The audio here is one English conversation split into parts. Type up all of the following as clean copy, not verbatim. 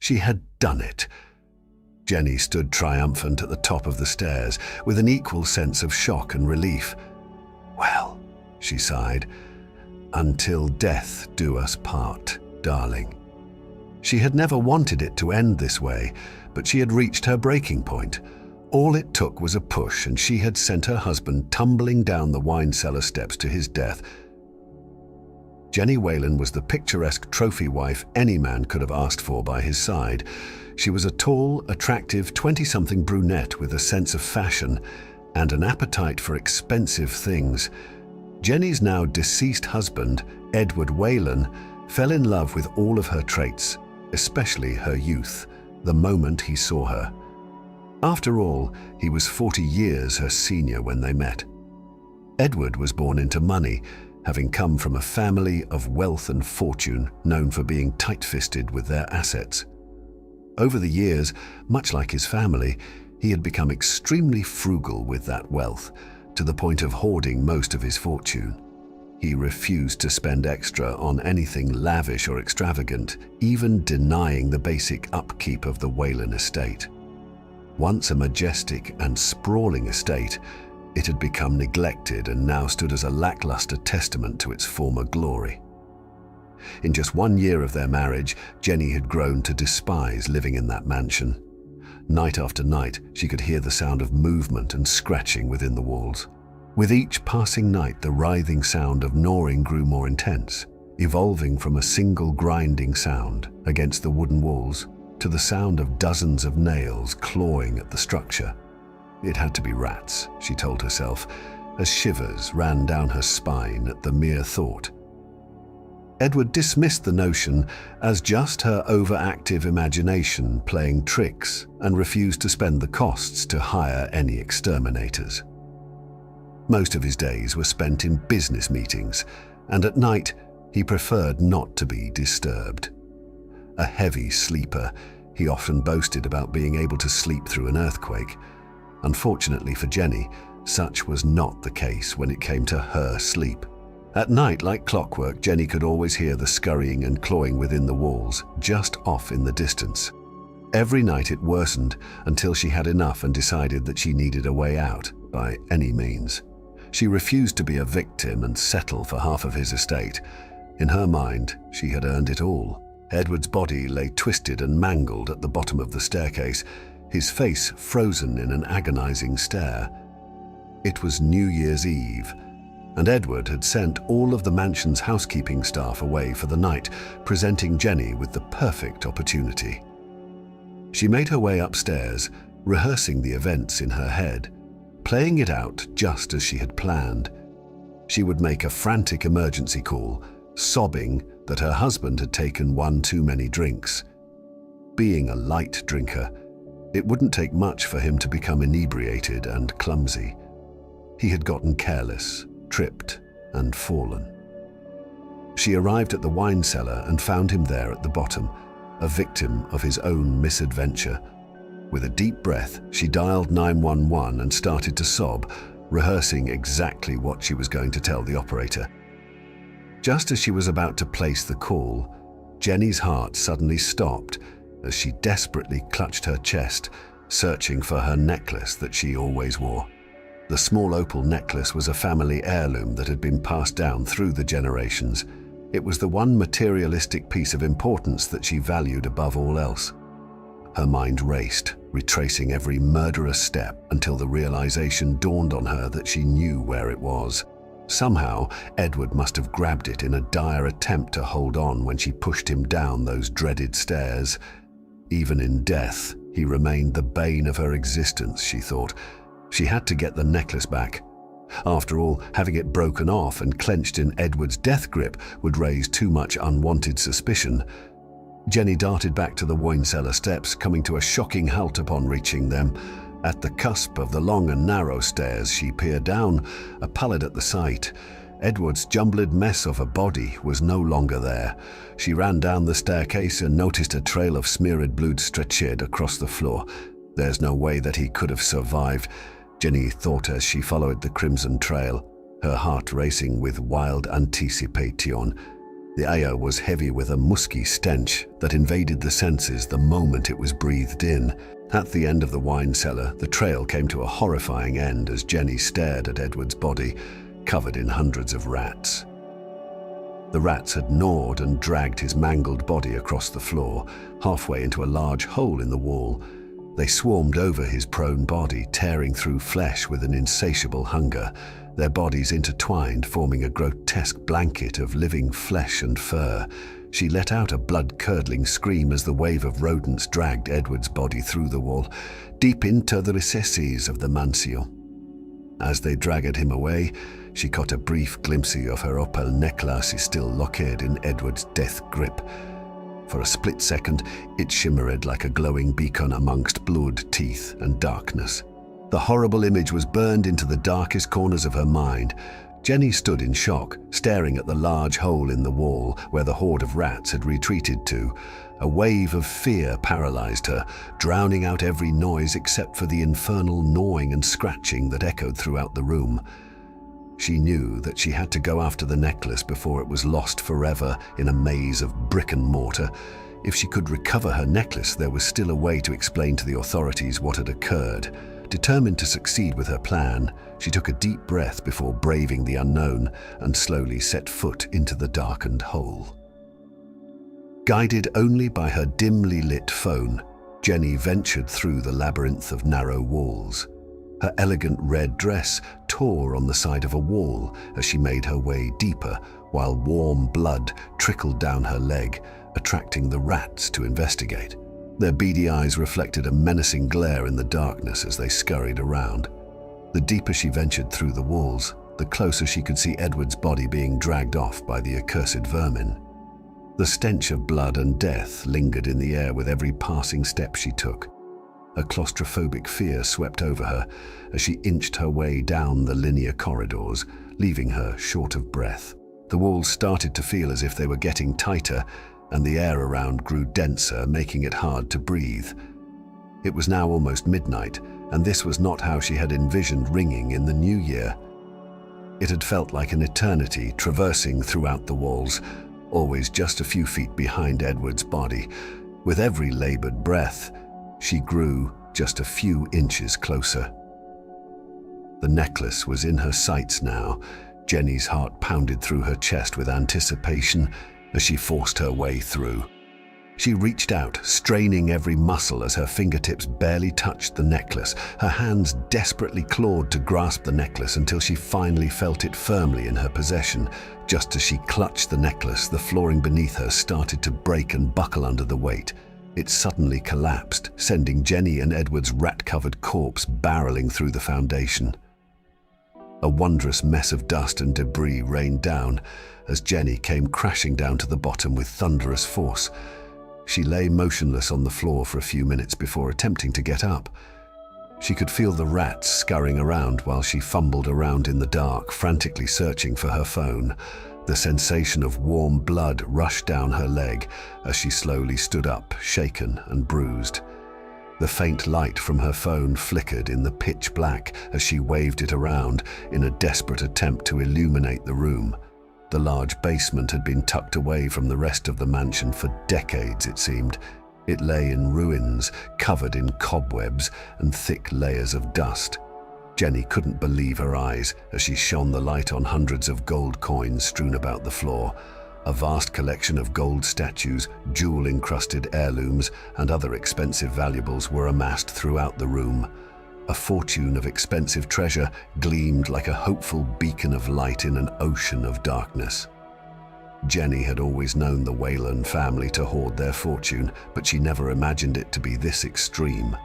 She had done it. Jenny stood triumphant at the top of the stairs, with an equal sense of shock and relief. "Well," she sighed, "until death do us part, darling." She had never wanted it to end this way, but she had reached her breaking point. All it took was a push, and she had sent her husband tumbling down the wine cellar steps to his death. Jenny Whalen was the picturesque trophy wife any man could have asked for by his side. She was a tall, attractive 20-something brunette with a sense of fashion and an appetite for expensive things. Jenny's now deceased husband, Edward Whalen, fell in love with all of her traits, especially her youth, the moment he saw her. After all, he was 40 years her senior when they met. Edward was born into money, having come from a family of wealth and fortune known for being tight-fisted with their assets. Over the years, much like his family, he had become extremely frugal with that wealth, to the point of hoarding most of his fortune. He refused to spend extra on anything lavish or extravagant, even denying the basic upkeep of the Whalen estate. Once a majestic and sprawling estate, it had become neglected and now stood as a lackluster testament to its former glory. In just 1 year of their marriage, Jenny had grown to despise living in that mansion. Night after night, she could hear the sound of movement and scratching within the walls. With each passing night, the writhing sound of gnawing grew more intense, evolving from a single grinding sound against the wooden walls to the sound of dozens of nails clawing at the structure. It had to be rats, she told herself, as shivers ran down her spine at the mere thought. Edward dismissed the notion as just her overactive imagination playing tricks and refused to spend the costs to hire any exterminators. Most of his days were spent in business meetings, and at night he preferred not to be disturbed. A heavy sleeper, he often boasted about being able to sleep through an earthquake. Unfortunately for Jenny, such was not the case when it came to her sleep. At night, like clockwork, Jenny could always hear the scurrying and clawing within the walls, just off in the distance. Every night it worsened until she had enough and decided that she needed a way out by any means. She refused to be a victim and settle for half of his estate. In her mind, she had earned it all. Edward's body lay twisted and mangled at the bottom of the staircase, his face frozen in an agonizing stare. It was New Year's Eve, and Edward had sent all of the mansion's housekeeping staff away for the night, presenting Jenny with the perfect opportunity. She made her way upstairs, rehearsing the events in her head, playing it out just as she had planned. She would make a frantic emergency call, sobbing that her husband had taken one too many drinks. Being a light drinker, it wouldn't take much for him to become inebriated and clumsy. He had gotten careless, tripped, and fallen. She arrived at the wine cellar and found him there at the bottom, a victim of his own misadventure. With a deep breath, she dialed 911 and started to sob, rehearsing exactly what she was going to tell the operator. Just as she was about to place the call, Jenny's heart suddenly stopped as she desperately clutched her chest, searching for her necklace that she always wore. The small opal necklace was a family heirloom that had been passed down through the generations. It was the one materialistic piece of importance that she valued above all else. Her mind raced, retracing every murderous step until the realization dawned on her that she knew where it was. Somehow, Edward must have grabbed it in a dire attempt to hold on when she pushed him down those dreaded stairs. Even in death, he remained the bane of her existence, she thought. She had to get the necklace back. After all, having it broken off and clenched in Edward's death grip would raise too much unwanted suspicion. Jenny darted back to the wine cellar steps, coming to a shocking halt upon reaching them. At the cusp of the long and narrow stairs, she peered down, appalled at the sight. Edward's jumbled mess of a body was no longer there. She ran down the staircase and noticed a trail of smeared blood stretched across the floor. There's no way that he could have survived, Jenny thought as she followed the crimson trail, her heart racing with wild anticipation. The air was heavy with a musky stench that invaded the senses the moment it was breathed in. At the end of the wine cellar, the trail came to a horrifying end as Jenny stared at Edward's body, covered in hundreds of rats. The rats had gnawed and dragged his mangled body across the floor, halfway into a large hole in the wall. They swarmed over his prone body, tearing through flesh with an insatiable hunger, their bodies intertwined, forming a grotesque blanket of living flesh and fur. She let out a blood-curdling scream as the wave of rodents dragged Edward's body through the wall, deep into the recesses of the mansio. As they dragged him away, she caught a brief glimpse of her opal necklace still locked in Edward's death grip. For a split second, it shimmered like a glowing beacon amongst blood, teeth, and darkness. The horrible image was burned into the darkest corners of her mind. Jenny stood in shock, staring at the large hole in the wall where the horde of rats had retreated to. A wave of fear paralyzed her, drowning out every noise except for the infernal gnawing and scratching that echoed throughout the room. She knew that she had to go after the necklace before it was lost forever in a maze of brick and mortar. If she could recover her necklace, there was still a way to explain to the authorities what had occurred. Determined to succeed with her plan, she took a deep breath before braving the unknown and slowly set foot into the darkened hole. Guided only by her dimly lit phone, Jenny ventured through the labyrinth of narrow walls. Her elegant red dress tore on the side of a wall as she made her way deeper, while warm blood trickled down her leg, attracting the rats to investigate. Their beady eyes reflected a menacing glare in the darkness as they scurried around. The deeper she ventured through the walls, the closer she could see Edward's body being dragged off by the accursed vermin. The stench of blood and death lingered in the air with every passing step she took. A claustrophobic fear swept over her as she inched her way down the linear corridors, leaving her short of breath. The walls started to feel as if they were getting tighter, and the air around grew denser, making it hard to breathe. It was now almost midnight, and this was not how she had envisioned ringing in the new year. It had felt like an eternity, traversing throughout the walls, always just a few feet behind Edward's body. With every labored breath, she grew just a few inches closer. The necklace was in her sights now. Jenny's heart pounded through her chest with anticipation as she forced her way through. She reached out, straining every muscle as her fingertips barely touched the necklace. Her hands desperately clawed to grasp the necklace until she finally felt it firmly in her possession. Just as she clutched the necklace, the flooring beneath her started to break and buckle under the weight. It suddenly collapsed, sending Jenny and Edward's rat-covered corpse barreling through the foundation. A wondrous mess of dust and debris rained down as Jenny came crashing down to the bottom with thunderous force. She lay motionless on the floor for a few minutes before attempting to get up. She could feel the rats scurrying around while she fumbled around in the dark, frantically searching for her phone. The sensation of warm blood rushed down her leg as she slowly stood up, shaken and bruised. The faint light from her phone flickered in the pitch black as she waved it around in a desperate attempt to illuminate the room. The large basement had been tucked away from the rest of the mansion for decades, it seemed. It lay in ruins, covered in cobwebs and thick layers of dust. Jenny couldn't believe her eyes as she shone the light on hundreds of gold coins strewn about the floor. A vast collection of gold statues, jewel-encrusted heirlooms, and other expensive valuables were amassed throughout the room. A fortune of expensive treasure gleamed like a hopeful beacon of light in an ocean of darkness. Jenny had always known the Whalen family to hoard their fortune, but she never imagined it to be this extreme.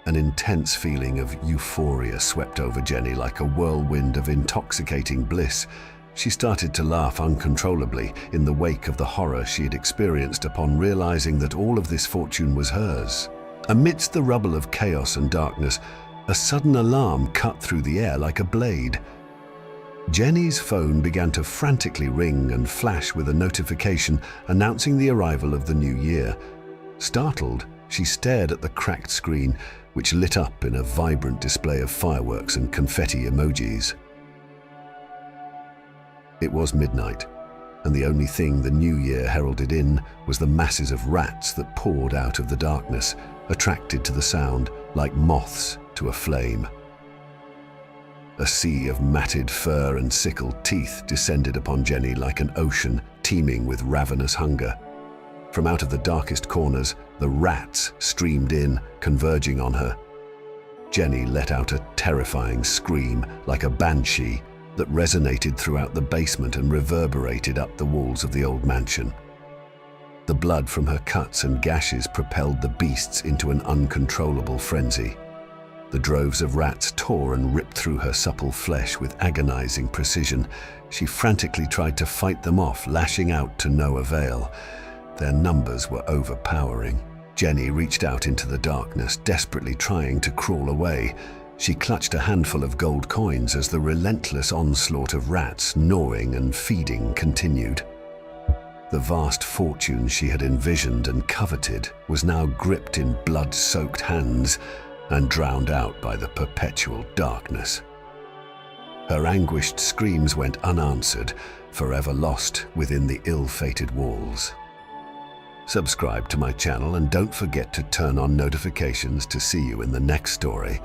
An intense feeling of euphoria swept over Jenny like a whirlwind of intoxicating bliss. She started to laugh uncontrollably in the wake of the horror she had experienced upon realizing that all of this fortune was hers. Amidst the rubble of chaos and darkness, a sudden alarm cut through the air like a blade. Jenny's phone began to frantically ring and flash with a notification announcing the arrival of the new year. Startled, she stared at the cracked screen, which lit up in a vibrant display of fireworks and confetti emojis. It was midnight, and the only thing the new year heralded in was the masses of rats that poured out of the darkness, attracted to the sound like moths to a flame. A sea of matted fur and sickled teeth descended upon Jenny like an ocean teeming with ravenous hunger. From out of the darkest corners, the rats streamed in, converging on her. Jenny let out a terrifying scream like a banshee that resonated throughout the basement and reverberated up the walls of the old mansion. The blood from her cuts and gashes propelled the beasts into an uncontrollable frenzy. The droves of rats tore and ripped through her supple flesh with agonizing precision. She frantically tried to fight them off, lashing out to no avail. Their numbers were overpowering. Jenny reached out into the darkness, desperately trying to crawl away. She clutched a handful of gold coins as the relentless onslaught of rats, gnawing and feeding, continued. The vast fortune she had envisioned and coveted was now gripped in blood-soaked hands and drowned out by the perpetual darkness. Her anguished screams went unanswered, forever lost within the ill-fated walls. Subscribe to my channel and don't forget to turn on notifications to see you in the next story.